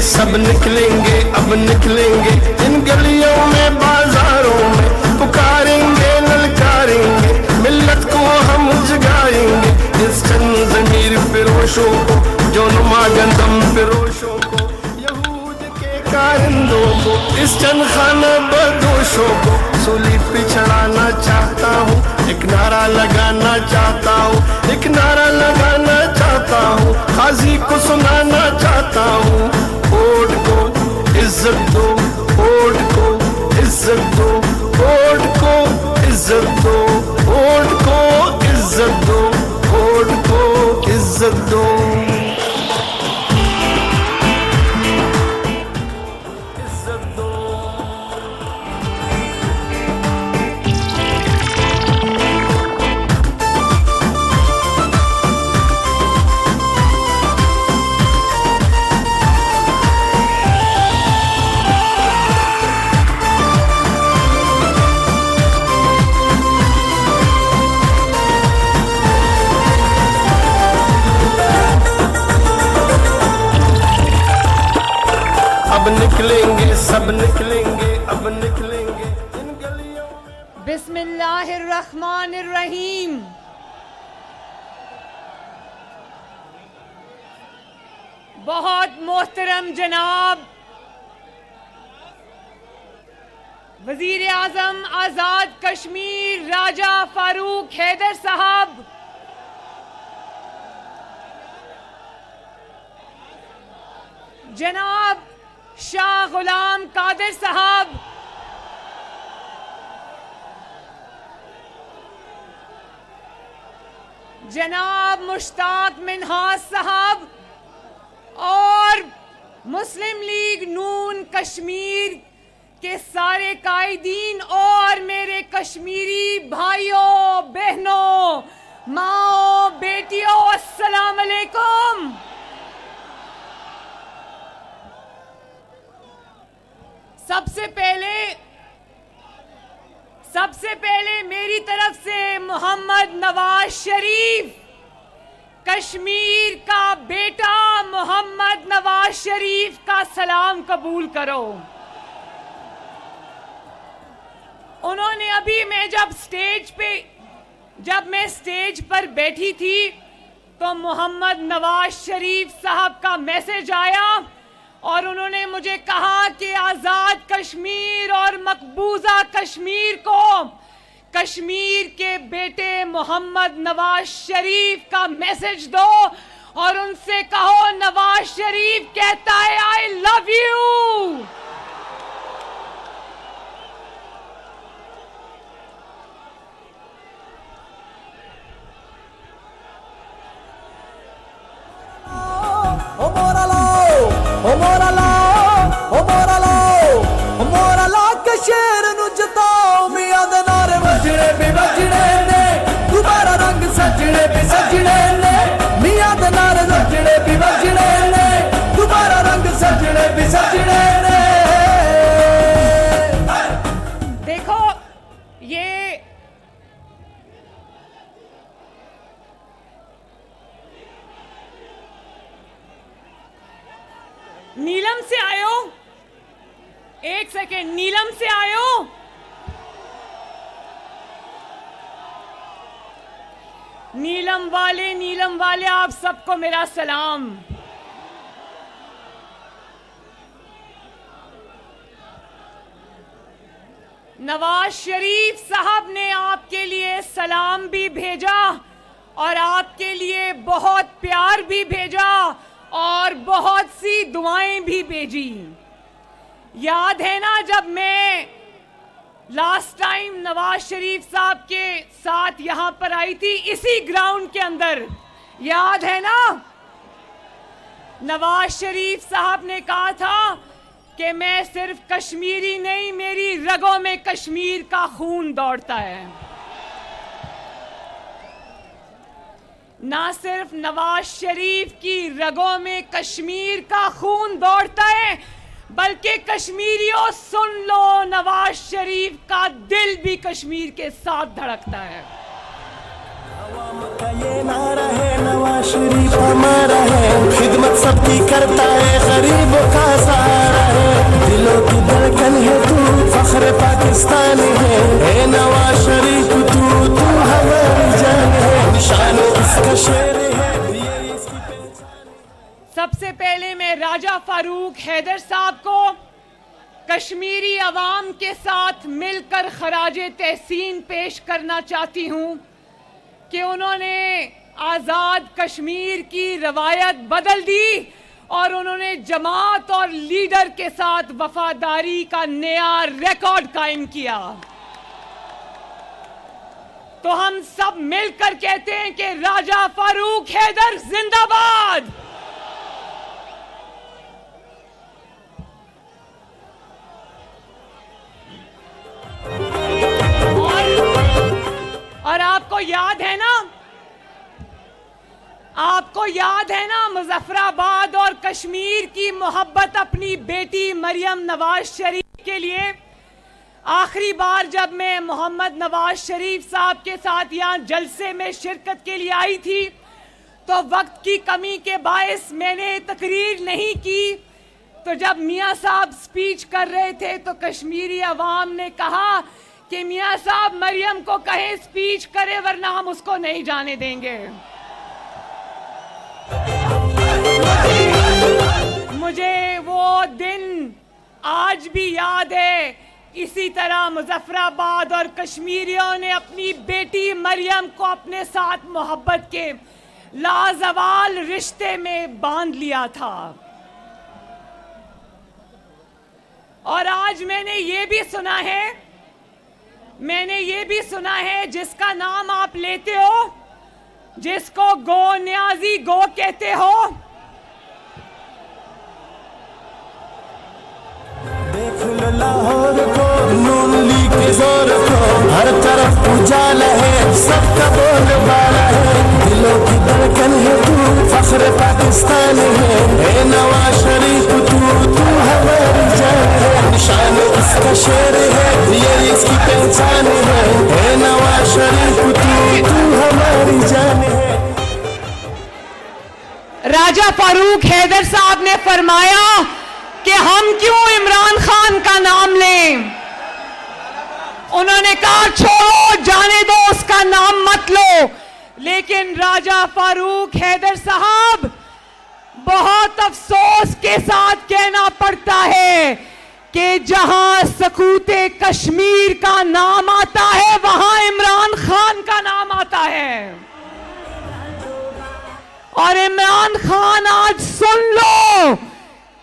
सब निकलेंगे, अब निकलेंगे इन गलियों में बाजारों में, पुकारेंगे ललकारेंगे मिल्लत को हम जगाएंगे, इस चंद ज़मीर फिरोशों को, जो नुमा गंदम फिरोशों को, यहूद के कारिंदों को, इस चंद खाना बदोशों को सूली पे चढ़ाना चाहता हूँ, एक नारा लगाना चाहता हूँ, एक नारा लगाना चाहता हूँ, काजी को सुनाना चाहता हूँ, वोट को इज्जत दो, वोट को इज्जत दो, वोट को इज्जत दो, वोट को इज्जत दो, वोट को इज्जत दो। अब निकलेंगे, सब निकलेंगे, अब निकलेंगे इन गलियों। बिस्मिल्लाहिर्रहमानिर्रहीम। बहुत मोहतरम जनाब वजीर आजम आजाद कश्मीर राजा फारूक हैदर साहब, जनाब शाह गुलाम कादिर साहब, जनाब मुश्ताक मिन्हास साहब और मुस्लिम लीग नून कश्मीर के सारे कायदीन और मेरे कश्मीरी भाइयों बहनों माओ बेटियों, अस्सलाम अलैकुम। सबसे पहले मेरी तरफ से मोहम्मद नवाज शरीफ, कश्मीर का बेटा मोहम्मद नवाज शरीफ का सलाम कबूल करो। उन्होंने अभी जब मैं स्टेज पर बैठी थी तो मोहम्मद नवाज शरीफ साहब का मैसेज आया और उन्होंने मुझे कहा कि आज़ाद कश्मीर और मकबूजा कश्मीर को कश्मीर के बेटे मोहम्मद नवाज शरीफ का मैसेज दो और उनसे कहो नवाज शरीफ कहता है आई लव यू। शेर नु जताओ मियां दे नारे वजने भी वजने ने, दोबारा रंग सजने भी सजने ने, मियां दे नारे वजने भी वजने ने, दोबारा रंग सजने भी सजने ने। देखो ये नीलम से आयो, एक सेकेंड, नीलम से आयो। नीलम वाले आप सबको मेरा सलाम। नवाज शरीफ साहब ने आपके लिए सलाम भी भेजा और आपके लिए बहुत प्यार भी भेजा और बहुत सी दुआएं भी भेजी। याद है ना जब मैं लास्ट टाइम नवाज शरीफ साहब के साथ यहां पर आई थी इसी ग्राउंड के अंदर, याद है ना? नवाज शरीफ साहब ने कहा था कि मैं सिर्फ कश्मीरी नहीं, मेरी रगों में कश्मीर का खून दौड़ता है। ना सिर्फ नवाज शरीफ की रगों में कश्मीर का खून दौड़ता है बल्कि कश्मीरियों सुन लो, नवाज शरीफ का दिल भी कश्मीर के साथ धड़कता है। नवाज शरीफ हमारा है, खिदमत सबकी करता है, गरीबों का सहारा है, दिलों की धड़कन है तू, फख्र पाकिस्तान है, ए नवाज शरीफ तू हमारी जान है, निशान इसका शेर है, ये इसकी पहचान है। सबसे पहले मैं राजा फारूक हैदर साहब को कश्मीरी अवाम के साथ मिलकर खराजे तहसीन पेश करना चाहती हूं कि उन्होंने आज़ाद कश्मीर की रवायत बदल दी और उन्होंने जमात और लीडर के साथ वफादारी का नया रिकॉर्ड कायम किया। तो हम सब मिलकर कहते हैं कि राजा फारूक हैदर जिंदाबाद। और आपको याद है ना मुजफ्फराबाद और कश्मीर की मोहब्बत अपनी बेटी मरियम नवाज शरीफ के लिए। आखिरी बार जब मैं मोहम्मद नवाज शरीफ साहब के साथ यहाँ जलसे में शिरकत के लिए आई थी तो वक्त की कमी के बायस मैंने तकरीर नहीं की। तो जब मियाँ साहब स्पीच कर रहे थे तो कश्मीरी अवाम ने कहा कि मियाँ साहब मरियम को कहें स्पीच करे वरना हम उसको नहीं जाने देंगे। मुझे वो दिन आज भी याद है। इसी तरह मुजफ्फराबाद और कश्मीरियों ने अपनी बेटी मरियम को अपने साथ मोहब्बत के लाजवाल रिश्ते में बांध लिया था। और आज मैंने ये भी सुना है जिसका नाम आप लेते हो, जिसको गो न्याजी गो कहते हो, देख लो लाहौर को, नून लीग के जोर को, हर तरफ उजाला है, सबका बोलबाला है, दिलों की धड़कन है तू, फख्र पाकिस्तान है, ए नवाज शरीफ तू हमारी जान है, निशान इसका शेर है, ये इसकी पहचान है, ए नवाज शरीफ तू हमारी जान है। राजा फारूक हैदर साहब ने फरमाया कि हम क्यों इमरान खान का नाम लें। उन्होंने कहा छोड़ो, जाने दो, उसका नाम मत लो। लेकिन राजा फारूक हैदर साहब, बहुत अफसोस के साथ कहना पड़ता है कि जहां सकूते कश्मीर का नाम आता है वहां इमरान खान का नाम आता है। और इमरान खान, आज सुन लो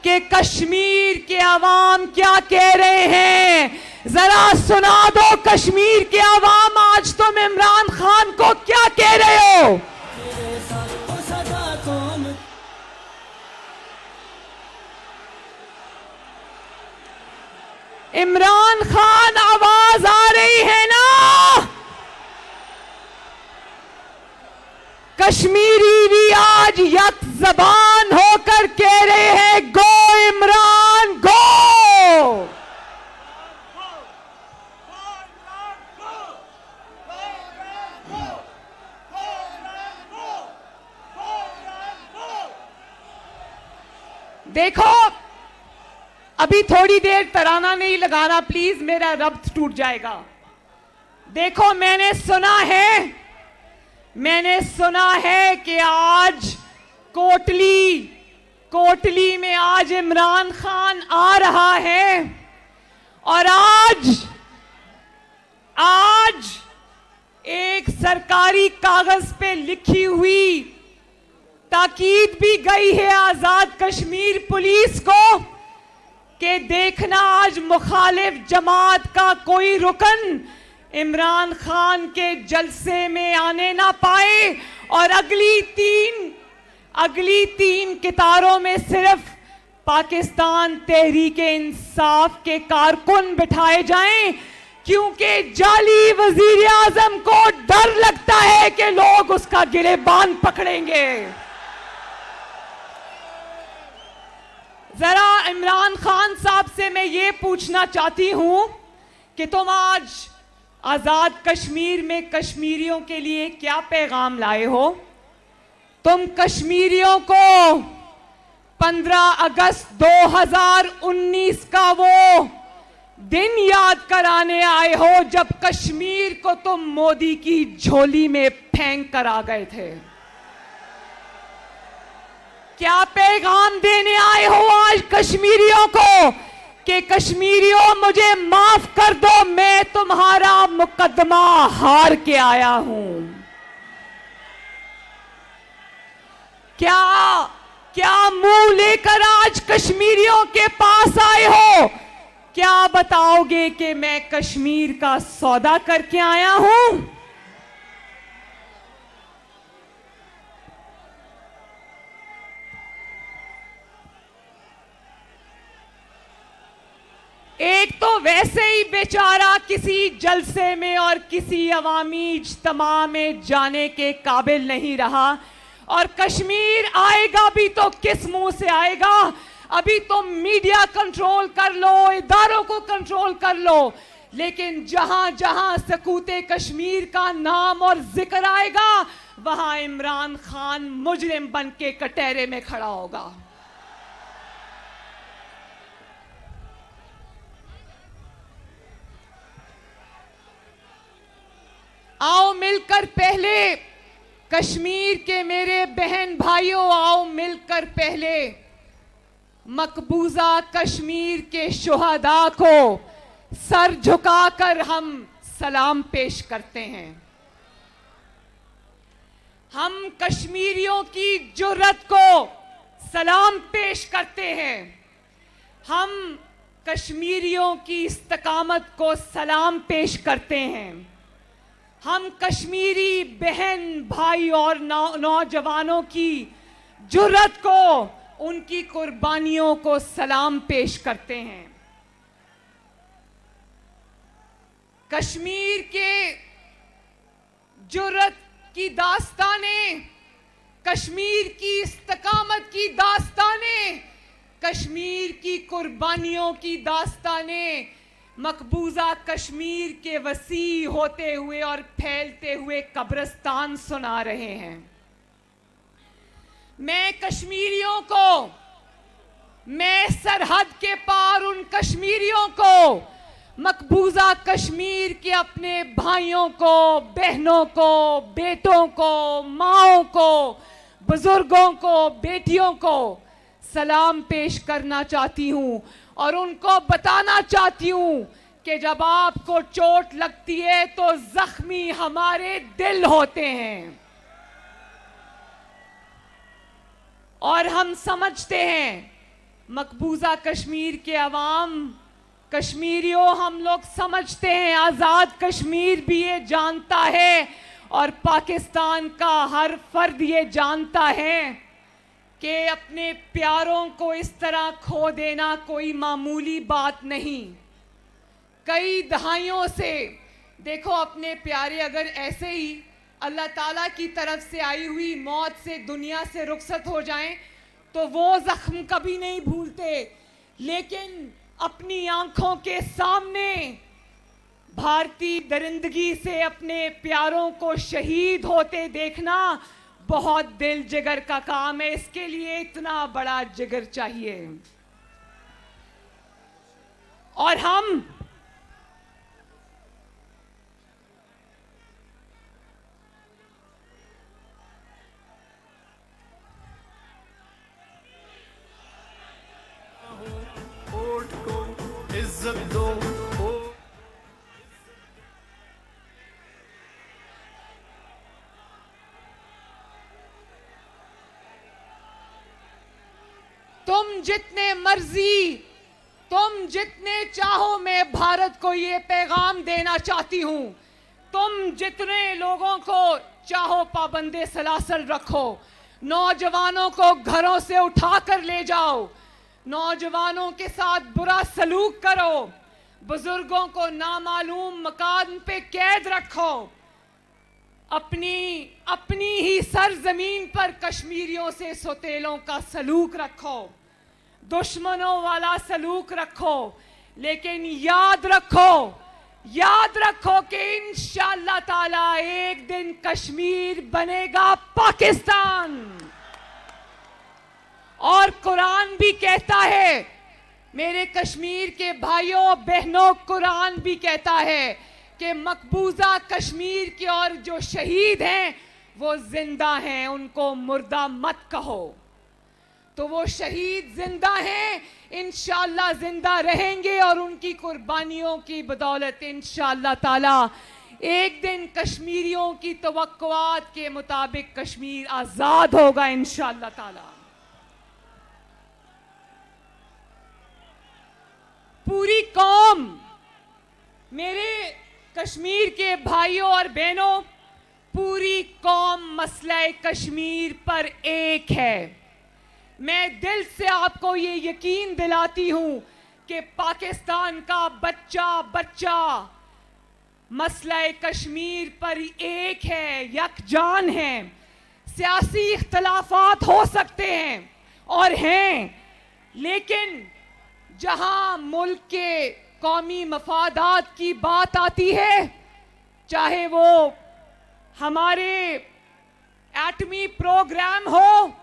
कि कश्मीर के अवाम क्या कह रहे हैं। जरा सुना दो कश्मीर के अवाम, आज तुम इमरान खान को क्या कह रहे हो। इमरान खान, आवाज आ रही है ना? कश्मीरी भी आज यक जबान होकर कह रहे हैं गो इमरान गो। देखो, अभी थोड़ी देर तराना नहीं लगाना प्लीज, मेरा रब्त टूट जाएगा। देखो, मैंने सुना है कि आज कोटली में आज इमरान खान आ रहा है और आज एक सरकारी कागज पे लिखी हुई ताकीद भी गई है आजाद कश्मीर पुलिस को कि देखना आज मुखालिफ जमात का कोई रुकन इमरान खान के जलसे में आने ना पाए और अगली तीन कितारों में सिर्फ पाकिस्तान तहरीक इंसाफ के कारकुन बिठाए जाएं, क्योंकि जाली वजीर आजम को डर लगता है कि लोग उसका गिरेबान पकड़ेंगे। जरा इमरान खान साहब से मैं ये पूछना चाहती हूं कि तुम आज आजाद कश्मीर में कश्मीरियों के लिए क्या पैगाम लाए हो? तुम कश्मीरियों को 15 अगस्त 2019 का वो दिन याद कराने आए हो जब कश्मीर को तुम मोदी की झोली में फेंक कर आ गए थे। क्या पैगाम देने आए हो आज कश्मीरियों को कि कश्मीरियों मुझे माफ कर दो, मैं तुम्हारा मुकदमा हार के आया हूं। क्या मुंह लेकर आज कश्मीरियों के पास आए हो? क्या बताओगे कि मैं कश्मीर का सौदा करके आया हूं? एक तो वैसे ही बेचारा किसी जलसे में और किसी अवामी इज्तिमा में जाने के काबिल नहीं रहा, और कश्मीर आएगा भी तो किस मुंह से आएगा? अभी तो मीडिया कंट्रोल कर लो, इदारों को कंट्रोल कर लो, लेकिन जहां जहां सकूते कश्मीर का नाम और जिक्र आएगा वहां इमरान खान मुजरिम बन के कटहरे में खड़ा होगा। आओ मिलकर पहले कश्मीर के मेरे बहन भाइयों, आओ मिलकर पहले मकबूजा कश्मीर के शुहदा को सर झुकाकर हम सलाम पेश करते हैं। हम कश्मीरियों की जुर्रत को सलाम पेश करते हैं। हम कश्मीरियों की इस्तकामत को सलाम पेश करते हैं। हम कश्मीरी बहन भाई और नौजवानों की जुर्रत को, उनकी कुर्बानियों को सलाम पेश करते हैं। कश्मीर के जुर्रत की दास्तानें, कश्मीर की इस्तकामत की दास्तानें, कश्मीर की कुर्बानियों की दास्तानें मकबूजा कश्मीर के वसी होते हुए और फैलते हुए कब्रिस्तान सुना रहे हैं। मैं कश्मीरियों को, मैं सरहद के पार उन कश्मीरियों को, मकबूजा कश्मीर के अपने भाइयों को, बहनों को, बेटों को, माओं को, बुजुर्गों को, बेटियों को सलाम पेश करना चाहती हूं और उनको बताना चाहती हूं कि जब आपको चोट लगती है तो जख्मी हमारे दिल होते हैं। और हम समझते हैं, मकबूजा कश्मीर के अवाम, कश्मीरियों, हम लोग समझते हैं, आज़ाद कश्मीर भी ये जानता है और पाकिस्तान का हर फर्द ये जानता है कि अपने प्यारों को इस तरह खो देना कोई मामूली बात नहीं। कई दहाइयों से देखो, अपने प्यारे अगर ऐसे ही अल्लाह ताला की तरफ से आई हुई मौत से दुनिया से रुखसत हो जाएं तो वो जख्म कभी नहीं भूलते, लेकिन अपनी आंखों के सामने भारतीय दरिंदगी से अपने प्यारों को शहीद होते देखना बहुत दिल जिगर का काम है। इसके लिए इतना बड़ा जिगर चाहिए। और हम वोट को इज्जत दो। तुम जितने मर्जी, तुम जितने चाहो, मैं भारत को ये पैगाम देना चाहती हूं, तुम जितने लोगों को चाहो पाबंदे सलासल रखो, नौजवानों को घरों से उठाकर ले जाओ, नौजवानों के साथ बुरा सलूक करो, बुजुर्गों को नामालूम मकान पे कैद रखो, अपनी ही सरजमीन पर कश्मीरियों से सौतेलों का सलूक रखो, दुश्मनों वाला सलूक रखो, लेकिन याद रखो याद रखो कि इंशाअल्लाह ताला एक दिन कश्मीर बनेगा पाकिस्तान। और कुरान भी कहता है, मेरे कश्मीर के भाइयों बहनों, कुरान भी कहता है कि मकबूजा कश्मीर के और जो शहीद हैं वो जिंदा हैं, उनको मुर्दा मत कहो। तो वो शहीद जिंदा हैं, इंशाअल्लाह जिंदा रहेंगे और उनकी कुर्बानियों की बदौलत इंशाअल्लाह ताला एक दिन कश्मीरियों की तवक्कुआत के मुताबिक कश्मीर आजाद होगा इंशाअल्लाह ताला। पूरी कौम, मेरे कश्मीर के भाइयों और बहनों, पूरी कौम मसला कश्मीर पर एक है। मैं दिल से आपको ये यकीन दिलाती हूं कि पाकिस्तान का बच्चा बच्चा मसला कश्मीर पर एक है, यकजान है। सियासी इख्तलाफात हो सकते हैं और हैं, लेकिन जहां मुल्क के कौमी मफादात की बात आती है, चाहे वो हमारे एटमी प्रोग्राम हो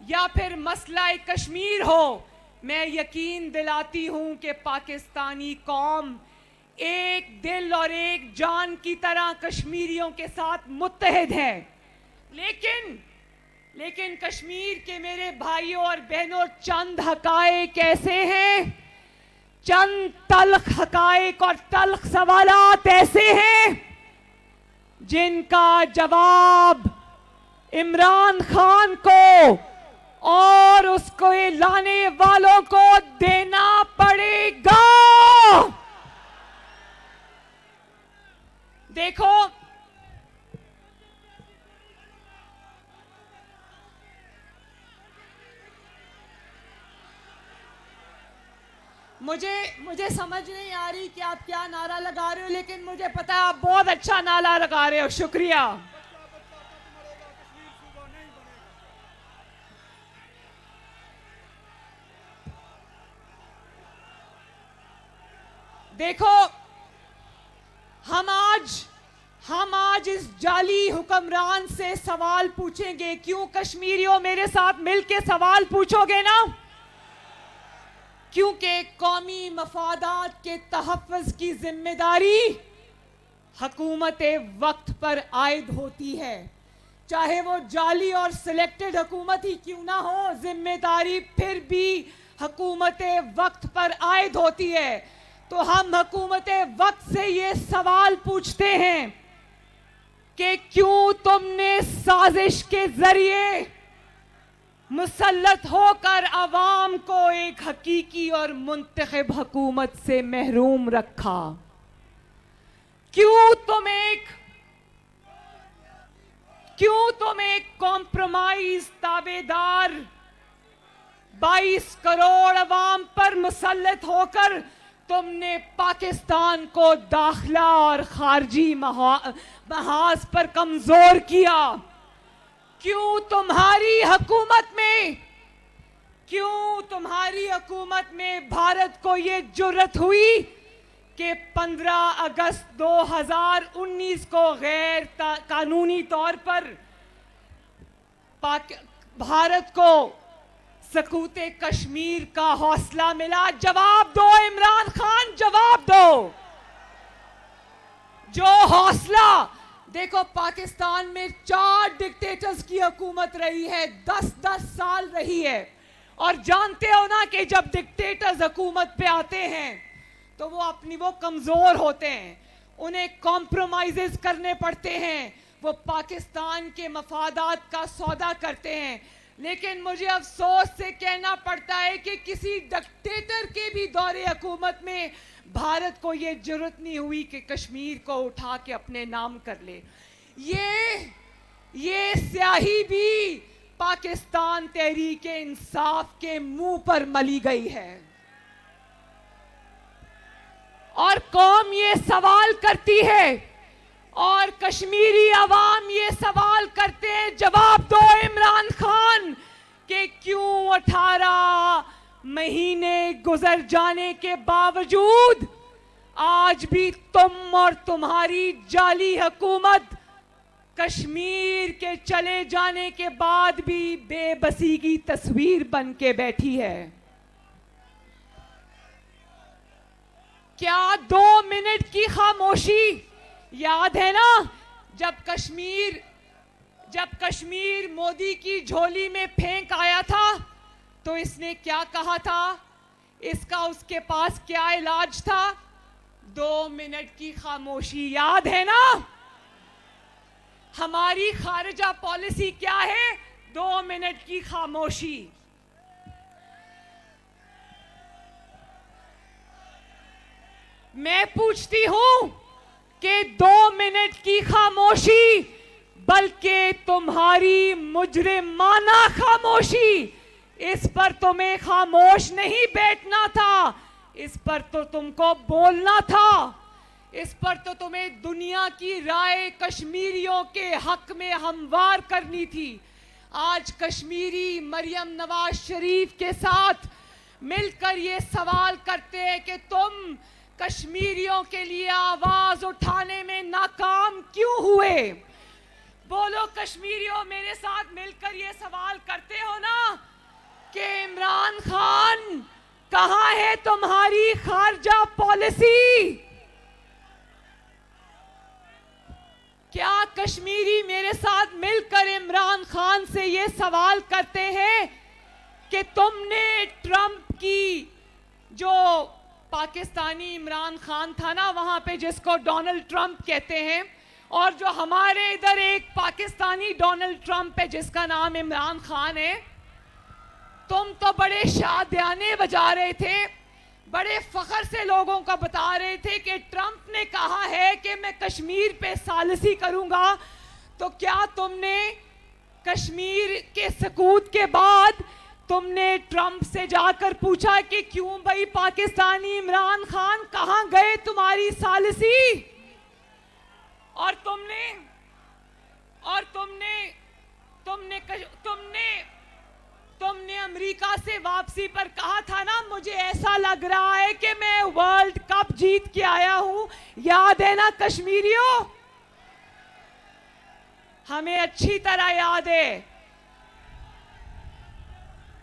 या फिर मसला कश्मीर हो, मैं यकीन दिलाती हूं कि पाकिस्तानी कौम एक दिल और एक जान की तरह कश्मीरियों के साथ मुत्तहिद है। लेकिन कश्मीर के मेरे भाइयों और बहनों, चंद हकायक ऐसे हैं, चंद तल्ख हकायक और तल्ख सवालात ऐसे हैं जिनका जवाब इमरान खान को और उसको लाने वालों को देना पड़ेगा। देखो, मुझे समझ नहीं आ रही कि आप क्या नारा लगा रहे हो, लेकिन मुझे पता है आप बहुत अच्छा नारा लगा रहे हो। शुक्रिया। देखो, हम आज इस जाली हुक्मरान से सवाल पूछेंगे। क्यों कश्मीरियों, मेरे साथ मिलके सवाल पूछोगे ना? क्योंकि कौमी मफादात के तहफ़्फ़ुज़ की जिम्मेदारी हुकूमत वक्त पर आयद होती है, चाहे वो जाली और सिलेक्टेड हुकूमत ही क्यों ना हो, जिम्मेदारी फिर भी हुकूमत वक्त पर आयद होती है। तो हम हुकूमत वक्त से ये सवाल पूछते हैं कि क्यों तुमने साजिश के जरिए मुसल्लत होकर अवाम को एक हकीकी और मुंतखब हुकूमत से महरूम रखा? क्यों तुम एक कॉम्प्रोमाइज ताबेदार 22 करोड़ अवाम पर मुसल्लत होकर तुमने पाकिस्तान को दाखिला और खारजी महाज पर कमजोर किया? क्यों तुम्हारी हुकूमत में भारत को ये जुर्रत हुई कि 15 अगस्त 2019 को गैर कानूनी तौर पर भारत को सकूते कश्मीर का हौसला मिला? जवाब दो इमरान खान, जवाब दो। जो हौसला, देखो पाकिस्तान में 4 डिक्टेटर्स की हुकूमत रही है, 10-10 साल रही है, और जानते हो ना कि जब डिक्टेटर्स हुकूमत पे आते हैं तो वो कमजोर होते हैं, उन्हें कॉम्प्रोमाइजेस करने पड़ते हैं, वो पाकिस्तान के मफादात का सौदा करते हैं। लेकिन मुझे अफसोस से कहना पड़ता है कि किसी डिक्टेटर के भी दौरे हुकूमत में भारत को ये जरूरत नहीं हुई कि कश्मीर को उठा के अपने नाम कर ले। ये स्याही भी पाकिस्तान तहरीक इंसाफ के मुंह पर मली गई है। और कौम ये सवाल करती है और कश्मीरी अवाम ये सवाल करते हैं, जवाब दो इमरान खान कि क्यों 18 महीने गुजर जाने के बावजूद आज भी तुम और तुम्हारी जाली हुकूमत कश्मीर के चले जाने के बाद भी बेबसी की तस्वीर बन के बैठी है। क्या 2 मिनट की खामोशी याद है ना? जब कश्मीर मोदी की झोली में फेंक आया था तो इसने क्या कहा था? इसका उसके पास क्या इलाज था? 2 मिनट की खामोशी याद है ना? हमारी खारिजा पॉलिसी क्या है? 2 मिनट की खामोशी। मैं पूछती हूं कि 2 मिनट की खामोशी, बल्कि तुम्हारी मुजरिमाना खामोशी, इस पर तुम्हें खामोश नहीं बैठना था, इस पर तो तुमको बोलना था। इस पर तो तुम्हें दुनिया की राय कश्मीरियों के हक में हमवार करनी थी। आज कश्मीरी मरियम नवाज शरीफ के साथ मिलकर ये सवाल करते हैं कि तुम कश्मीरियों के लिए आवाज उठाने में नाकाम क्यों हुए? बोलो कश्मीरियों, मेरे साथ मिलकर ये सवाल करते हो ना कि इमरान खान, कहां है तुम्हारी खारजा पॉलिसी? क्या कश्मीरी मेरे साथ मिलकर इमरान खान से ये सवाल करते हैं कि तुमने ट्रंप की, जो पाकिस्तानी इमरान खान था ना वहां पे, जिसको डोनाल्ड ट्रंप कहते हैं, और जो हमारे इधर एक पाकिस्तानी डोनाल्ड ट्रंप है जिसका नाम इमरान खान है, तुम तो बड़े शादियाने बजा रहे थे, बड़े फख्र से लोगों को बता रहे थे कि ट्रंप ने कहा है कि मैं कश्मीर पे सालिसी करूंगा। तो क्या तुमने कश्मीर के सकूत के बाद तुमने ट्रंप से जाकर पूछा कि क्यों भाई पाकिस्तानी इमरान खान, कहां गए तुम्हारी सालिसी? और तुमने अमेरिका से वापसी पर कहा था ना, मुझे ऐसा लग रहा है कि मैं वर्ल्ड कप जीत के आया हूं। याद है ना कश्मीरियों? हमें अच्छी तरह याद है।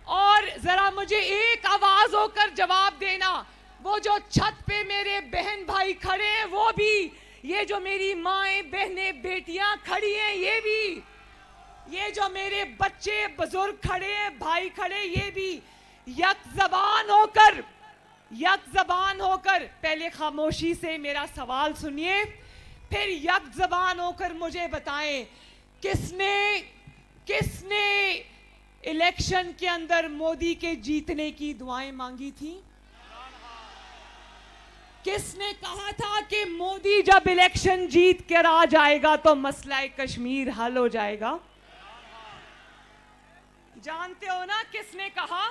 और जरा मुझे एक आवाज होकर जवाब देना, वो जो छत पे मेरे बहन भाई खड़े हैं वो भी, ये जो मेरी माएं बहनें बेटियां खड़ी हैं ये भी, ये जो मेरे बच्चे बुजुर्ग खड़े हैं, भाई खड़े, ये भी यक जबान होकर पहले खामोशी से मेरा सवाल सुनिए, फिर यक जबान होकर मुझे बताएं किसने इलेक्शन के अंदर मोदी के जीतने की दुआएं मांगी थी? किसने कहा था कि मोदी जब इलेक्शन जीत कर आ जाएगा तो मसला कश्मीर हल हो जाएगा? जानते हो ना किसने कहा?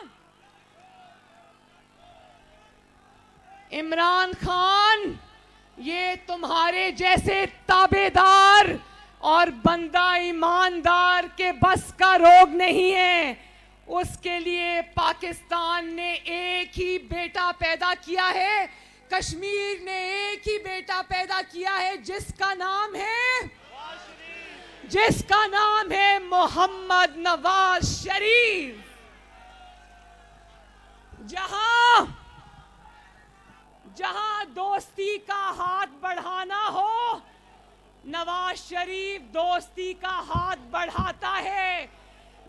इमरान खान, ये तुम्हारे जैसे ताबेदार और बंदा ईमानदार के बस का रोग नहीं है। उसके लिए पाकिस्तान ने एक ही बेटा पैदा किया है, कश्मीर ने एक ही बेटा पैदा किया है, जिसका नाम है मोहम्मद नवाज शरीफ। जहां दोस्ती का हाथ बढ़ाना हो, नवाज शरीफ दोस्ती का हाथ बढ़ाता है,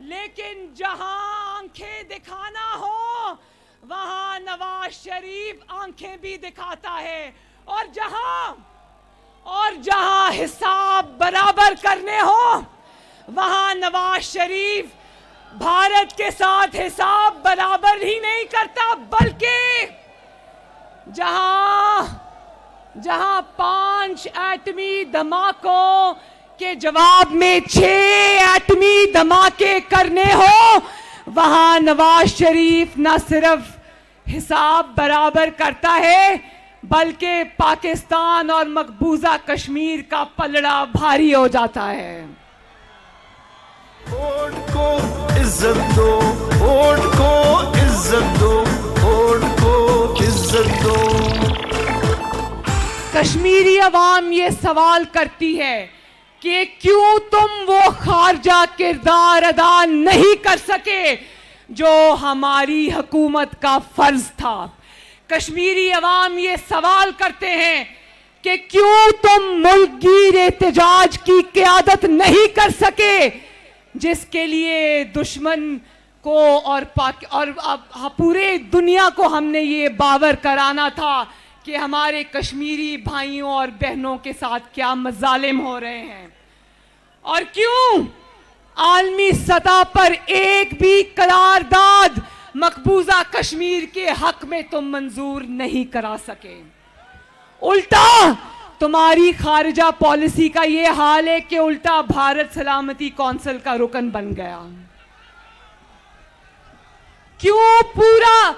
लेकिन जहां आंखें दिखाना हो वहां नवाज शरीफ आंखें भी दिखाता है। और जहां हिसाब बराबर करने हो वहां नवाज शरीफ भारत के साथ हिसाब बराबर ही नहीं करता, बल्कि जहां 5 एटमी धमाकों के जवाब में 6 एटमी धमाके करने हो, वहां नवाज शरीफ न सिर्फ हिसाब बराबर करता है बल्कि पाकिस्तान और मकबूजा कश्मीर का पलड़ा भारी हो जाता है। वोट को इज्जत दो, वोट को इज्जत दो, वोट को इज्जत दो। कश्मीरी अवाम ये सवाल करती है कि क्यों तुम वो खारजा किरदार अदा नहीं कर सके जो हमारी हुकूमत का फर्ज था। कश्मीरी अवाम ये सवाल करते हैं कि क्यों तुम मुल्कगीर एहतजाज की क़यादत नहीं कर सके जिसके लिए दुश्मन को और पूरे दुनिया को हमने ये बावर कराना था कि हमारे कश्मीरी भाइयों और बहनों के साथ क्या मजालिम हो रहे हैं। और क्यों आलमी सतह पर एक भी करारदाद मकबूजा कश्मीर के हक में तुम मंजूर नहीं करा सके। उल्टा तुम्हारी खारिजा पॉलिसी का ये हाल है कि उल्टा भारत सलामती कौंसिल का रुकन बन गया। क्यों पूरा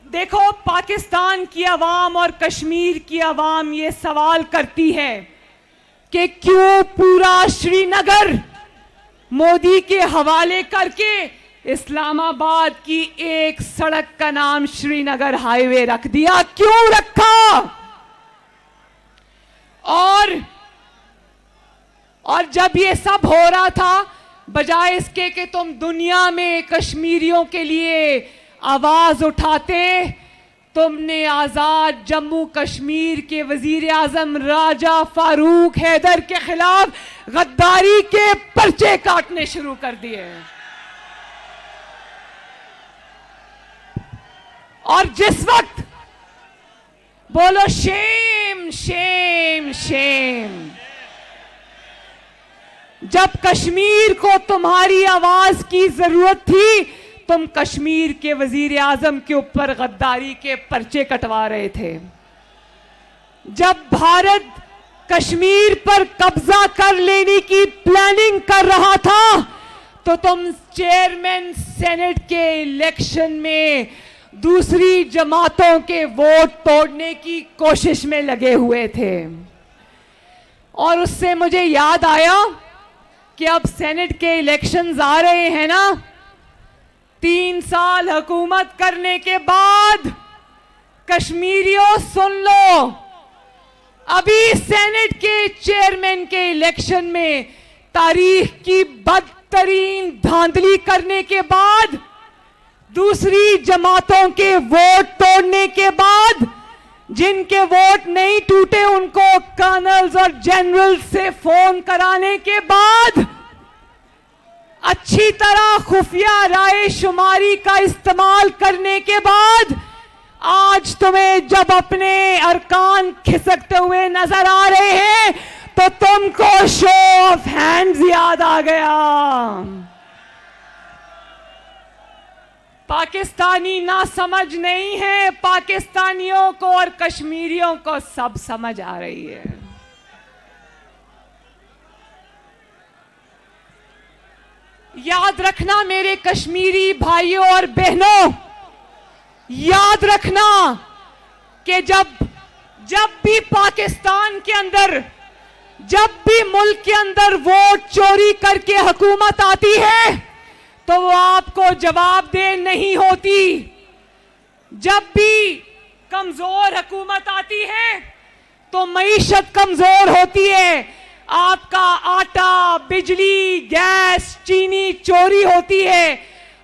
देखो, पाकिस्तान की आवाम और कश्मीर की आवाम ये सवाल करती है कि क्यों पूरा श्रीनगर मोदी के हवाले करके इस्लामाबाद की एक सड़क का नाम श्रीनगर हाईवे रख दिया, क्यों रखा? और जब ये सब हो रहा था, बजाय इसके कि तुम दुनिया में कश्मीरियों के लिए आवाज उठाते, तुमने आजाद जम्मू कश्मीर के वजीर आजम राजा फारूक हैदर के खिलाफ गद्दारी के पर्चे काटने शुरू कर दिए। और जिस वक्त बोलो शेम शेम शेम, जब कश्मीर को तुम्हारी आवाज की जरूरत थी, तुम कश्मीर के वजीर आजम के ऊपर गद्दारी के पर्चे कटवा रहे थे। जब भारत कश्मीर पर कब्जा कर लेने की प्लानिंग कर रहा था, तो तुम चेयरमैन सेनेट के इलेक्शन में दूसरी जमातों के वोट तोड़ने की कोशिश में लगे हुए थे। और उससे मुझे याद आया कि अब सेनेट के इलेक्शंस आ रहे हैं ना, 3 साल हुकूमत करने के बाद कश्मीरियों सुन लो, अभी सेनेट के चेयरमैन के इलेक्शन में तारीख की बदतरीन धांधली करने के बाद, दूसरी जमातों के वोट तोड़ने के बाद, जिनके वोट नहीं टूटे उनको कर्नल्स और जनरल से फोन कराने के बाद, अच्छी तरह खुफिया राय शुमारी का इस्तेमाल करने के बाद, आज तुम्हें जब अपने अरकान खिसकते हुए नजर आ रहे हैं तो तुमको शो ऑफ हैंड्स याद आ गया। पाकिस्तानी ना समझ नहीं है, पाकिस्तानियों को और कश्मीरियों को सब समझ आ रही है। याद रखना मेरे कश्मीरी भाइयों और बहनों, याद रखना कि जब भी पाकिस्तान के अंदर, जब भी मुल्क के अंदर वोट चोरी करके हुकूमत आती है तो वो आपको जवाबदेह नहीं होती। जब भी कमजोर हुकूमत आती है तो मईशत कमजोर होती है, आपका आटा, बिजली, गैस, चीनी चोरी होती है,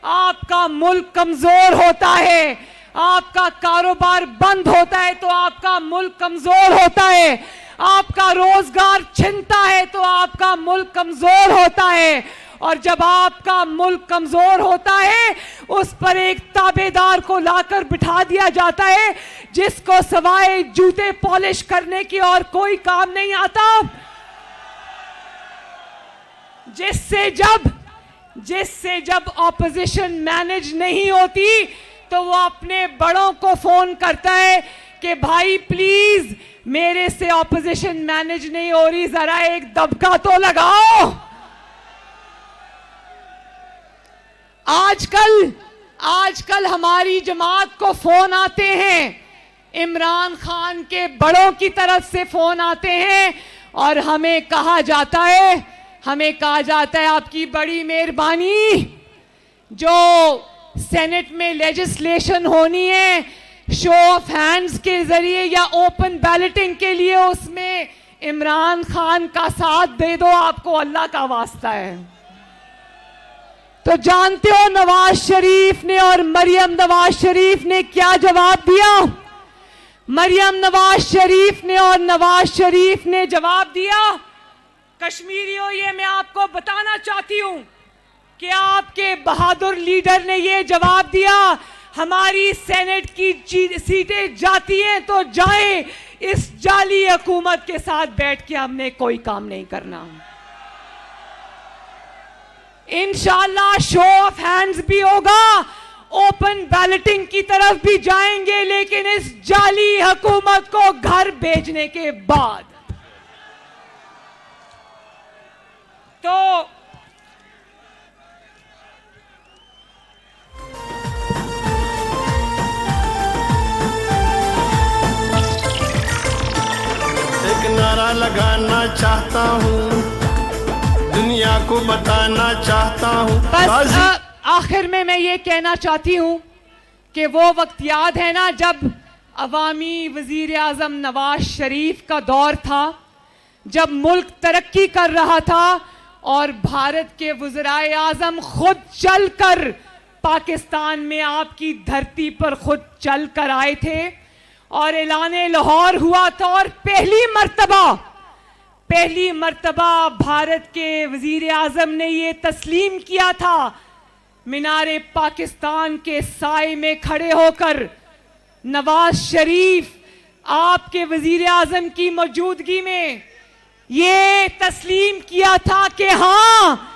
आपका मुल्क कमजोर होता है, आपका कारोबार बंद होता है तो आपका मुल्क कमजोर होता है, आपका रोजगार छिनता है तो आपका मुल्क कमजोर होता है। और जब आपका मुल्क कमजोर होता है, उस पर एक ताबेदार को लाकर बिठा दिया जाता है जिसको सवाए जूते पॉलिश करने की और कोई काम नहीं आता, जिससे जब ऑपोजिशन मैनेज नहीं होती तो वो अपने बड़ों को फोन करता है कि भाई प्लीज मेरे से ऑपोजिशन मैनेज नहीं हो रही, जरा एक दबका तो लगाओ। आजकल हमारी जमात को फोन आते हैं, इमरान खान के बड़ों की तरफ से फोन आते हैं और हमें कहा जाता है आपकी बड़ी मेहरबानी, जो सेनेट में लेजिस्लेशन होनी है शो ऑफ हैंड्स के जरिए या ओपन बैलेटिंग के लिए उसमें इमरान खान का साथ दे दो, आपको अल्लाह का वास्ता है। तो जानते हो नवाज शरीफ ने और मरियम नवाज शरीफ ने क्या जवाब दिया? मरियम नवाज शरीफ ने और नवाज शरीफ ने जवाब दिया, कश्मीरियों ये मैं आपको बताना चाहती हूं कि आपके बहादुर लीडर ने ये जवाब दिया, हमारी सेनेट की सीटें जाती हैं तो जाएं, इस जाली हुकूमत के साथ बैठ के हमने कोई काम नहीं करना। इंशाल्लाह शो ऑफ हैंड्स भी होगा, ओपन बैलेटिंग की तरफ भी जाएंगे, लेकिन इस जाली हुकूमत को घर भेजने के बाद। तो एक नारा लगाना चाहता हूँ, दुनिया को बताना चाहता हूँ। बस आखिर में मैं ये कहना चाहती हूँ कि वो वक्त याद है ना जब अवामी वजीर आजम नवाज शरीफ का दौर था, जब मुल्क तरक्की कर रहा था और भारत के वज़राए आज़म खुद चलकर पाकिस्तान में आपकी धरती पर खुद चल कर आए थे और ऐलान लाहौर हुआ था और पहली मर्तबा भारत के वज़ीर आज़म ने ये तस्लीम किया था, मीनारे पाकिस्तान के साए में खड़े होकर नवाज शरीफ आपके वज़ीर आज़म की मौजूदगी में ये तस्लीम किया था कि हाँ,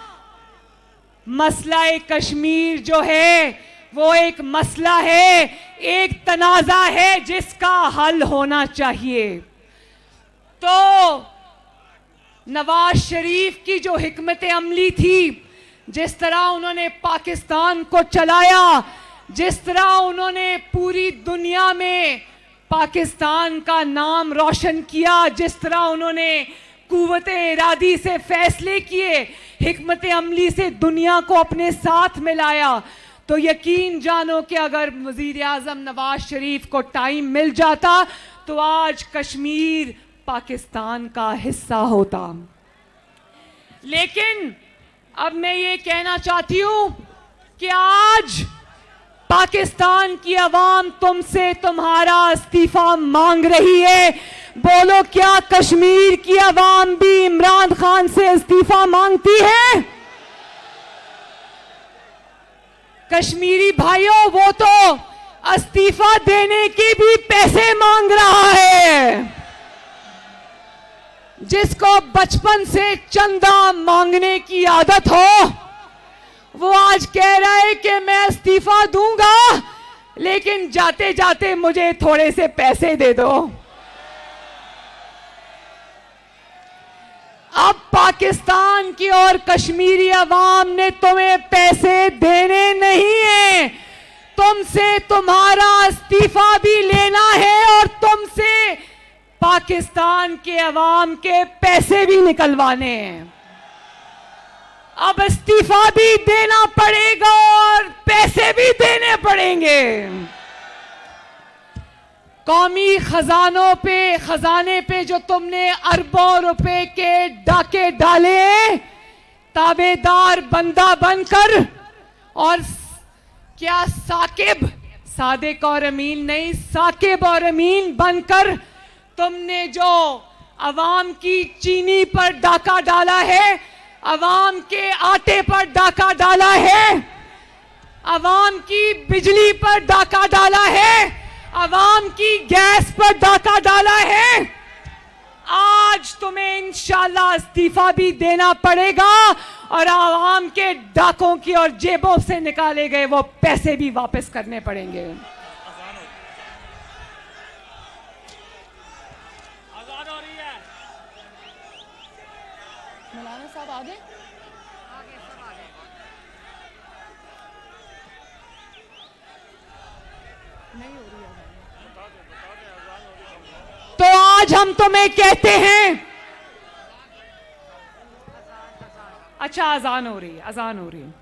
मसला कश्मीर जो है वो एक मसला है, एक तनाज़ा है जिसका हल होना चाहिए। तो नवाज शरीफ की जो हिकमत अमली थी, जिस तरह उन्होंने पाकिस्तान को चलाया, जिस तरह उन्होंने पूरी दुनिया में पाकिस्तान का नाम रोशन किया, जिस तरह उन्होंने कुव्वते इरादी से फैसले किए, हिकमत अमली से दुनिया को अपने साथ मिलाया, तो यकीन जानो कि अगर वज़ीर आज़म नवाज शरीफ को टाइम मिल जाता तो आज कश्मीर पाकिस्तान का हिस्सा होता। लेकिन अब मैं ये कहना चाहती हूं कि आज पाकिस्तान की आवाम तुमसे तुम्हारा इस्तीफा मांग रही है। बोलो, क्या कश्मीर की आवाम भी इमरान खान से इस्तीफा मांगती है? कश्मीरी भाइयों, वो तो इस्तीफा देने के भी पैसे मांग रहा है। जिसको बचपन से चंदा मांगने की आदत हो, वो आज कह रहा है कि मैं इस्तीफा दूंगा, लेकिन जाते जाते मुझे थोड़े से पैसे दे दो। अब पाकिस्तान की और कश्मीरी अवाम ने तुम्हें पैसे देने नहीं है, तुमसे तुम्हारा इस्तीफा भी लेना है और तुमसे पाकिस्तान के अवाम के पैसे भी निकलवाने हैं। अब इस्तीफा भी देना पड़ेगा और पैसे भी देने पड़ेंगे। कौमी खजाने पे जो तुमने अरबों रुपए के डाके डाले, ताबेदार बंदा बनकर, और क्या सादिक और अमीन नहीं, साकिब और अमीन बनकर तुमने जो अवाम की चीनी पर डाका डाला है, अवाम के आटे पर डाका डाला है, अवाम की बिजली पर डाका डाला है, अवाम की गैस पर डाका डाला है। आज तुम्हें इंशाल्लाह इस्तीफा भी देना पड़ेगा और अवाम के डाकों की और जेबों से निकाले गए वो पैसे भी वापस करने पड़ेंगे। मौलाना साहब आगे सब आगे। नहीं हो रही है। तो आज हम तुम्हें कहते हैं, अच्छा अजान हो रही है, अजान हो रही है।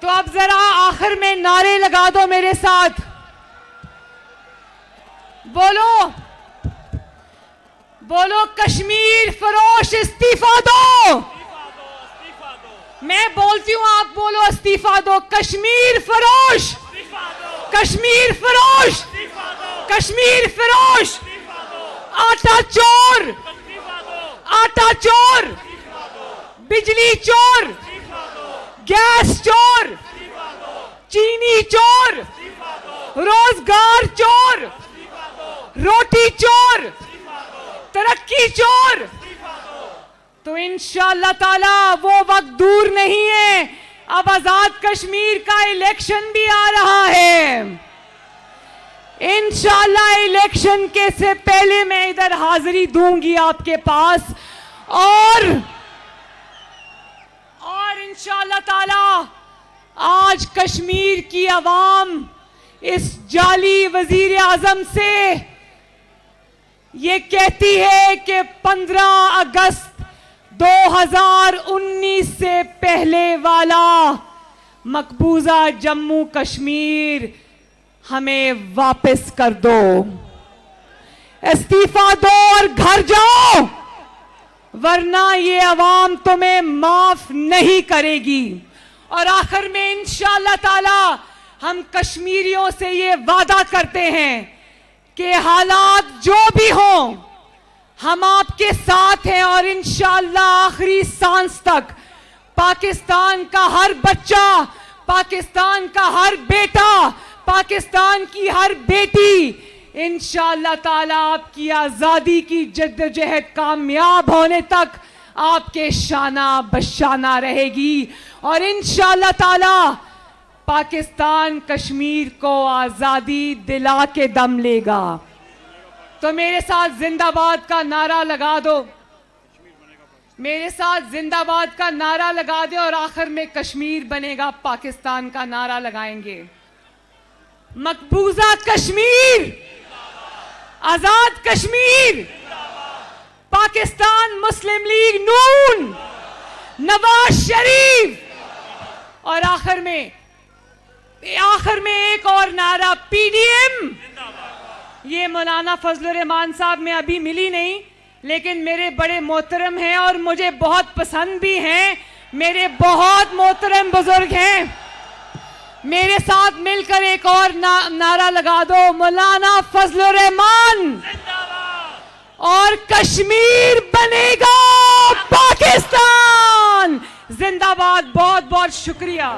तो अब जरा आखिर में नारे लगा दो मेरे साथ, बोलो बोलो कश्मीर फरोश इस्तीफा दो। मैं बोलती हूं, आप बोलो इस्तीफा दो। कश्मीर फरोश, कश्मीर फरोश, कश्मीर फरोश। आटा चोर, आटा चोर, बिजली चोर, गैस चोर, चीनी चोर, रोजगार चोर, रोटी चोर, तरक्की चोर। तो इंशाअल्लाह ताला वो वक्त दूर नहीं है, अब आजाद कश्मीर का इलेक्शन भी आ रहा है। इंशाअल्लाह इलेक्शन के से पहले मैं इधर हाजिरी दूंगी आपके पास, और इंशाअल्लाह ताला आज कश्मीर की आवाम इस जाली वजीर आजम से ये कहती है कि 15 अगस्त 2019 से पहले वाला मकबूजा जम्मू कश्मीर हमें वापस कर दो, इस्तीफा दो और घर जाओ, वरना ये अवाम तुम्हें माफ नहीं करेगी। और आखिर में इंशाअल्लाह ताला हम कश्मीरियों से ये वादा करते हैं कि हालात जो भी हों हम आपके साथ हैं, और इंशाअल्लाह आखिरी सांस तक पाकिस्तान का हर बच्चा, पाकिस्तान का हर बेटा, पाकिस्तान की हर बेटी इंशाअल्लाह ताला आपकी आजादी की जद्दोजहद कामयाब होने तक आपके शाना बशाना रहेगी, और इंशाअल्लाह ताला पाकिस्तान कश्मीर को आजादी दिला के दम लेगा। तो मेरे साथ जिंदाबाद का नारा लगा दो, मेरे साथ जिंदाबाद का नारा लगा दे, और आखिर में कश्मीर बनेगा पाकिस्तान का नारा लगाएंगे। मकबूजा कश्मीर, आजाद कश्मीर, पाकिस्तान मुस्लिम लीग नून, नवाज शरीफ, और आखिर में एक और नारा पीडीएम। ये मौलाना फजलुर रहमान साहब में अभी मिली नहीं, लेकिन मेरे बड़े मोहतरम हैं और मुझे बहुत पसंद भी हैं, मेरे बहुत मोहतरम बुजुर्ग हैं। मेरे साथ मिलकर एक और नारा लगा दो, मौलाना फजलुर रहमान, और कश्मीर बनेगा पाकिस्तान जिंदाबाद। बहुत बहुत शुक्रिया।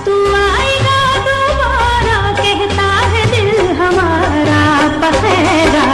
तू आएगा दोबारा, कहता है दिल हमारा, पहरा